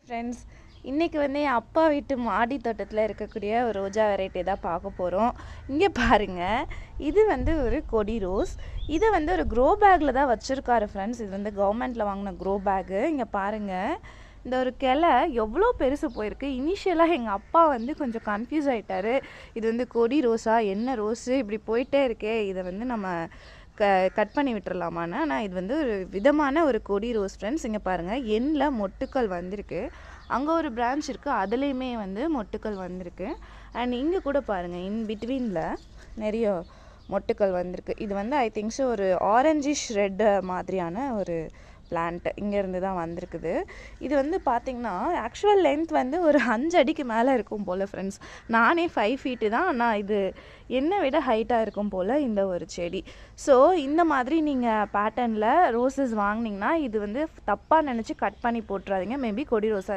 Friends, இன்றைக்கி வந்து என் அப்பா வீட்டு மாடி தோட்டத்தில் இருக்கக்கூடிய ஒரு ரோஜா வெரைட்டி தான் பார்க்க போகிறோம். இங்கே பாருங்கள், இது வந்து ஒரு கொடி ரோஸ். இதை வந்து ஒரு க்ரோ பேக்கில் தான் வச்சுருக்காரு ஃப்ரெண்ட்ஸ். இது வந்து கவர்மெண்ட்டில் வாங்கின க்ரோ பேக்கு. இங்கே பாருங்கள், இந்த ஒரு கிளை எவ்வளோ பெருசு போயிருக்கு. இனிஷியலாக எங்கள் அப்பா வந்து கொஞ்சம் கன்ஃபியூஸ் ஆகிட்டாரு. இது வந்து கொடி ரோஸா, என்ன ரோஸு இப்படி போயிட்டே இருக்கே, இதை வந்து நம்ம கட் பண்ணி விட்டுறலாமான்னு. ஆனால் இது வந்து ஒரு விதமான ஒரு கொடி ரோஸ் ஃப்ரெண்ட்ஸ். இங்கே பாருங்கள், எண்ணில் மொட்டுக்கள் வந்திருக்கு. அங்கே ஒரு பிரான்ச் இருக்குது, அதுலேயுமே வந்து மொட்டுக்கள் வந்திருக்கு. அண்ட் இங்கே கூட பாருங்கள், இன் பிட்வீனில் நிறைய மொட்டுக்கள் வந்திருக்கு. இது வந்து ஐ திங்க்ஸ் ஒரு ஆரஞ்சிஷ் ரெட் மாதிரியான ஒரு பிளான்ட் இங்கேருந்து தான் வந்திருக்குது. இது வந்து பார்த்திங்கன்னா ஆக்சுவல் லென்த் வந்து ஒரு 5 அடிக்கு மேலே இருக்கும் போல் ஃப்ரெண்ட்ஸ். நானே 5 ஃபீட்டு தான், ஆனால் இது என்னை விட ஹைட்டாக இருக்கும் போல் இந்த ஒரு செடி. ஸோ இந்த மாதிரி நீங்கள் பேட்டர்னில் ரோஸஸ் வாங்கினீங்கன்னா இது வந்து தப்பாக நினச்சி கட் பண்ணி போட்டுறாதீங்க. மேபி கொடி ரோஸாக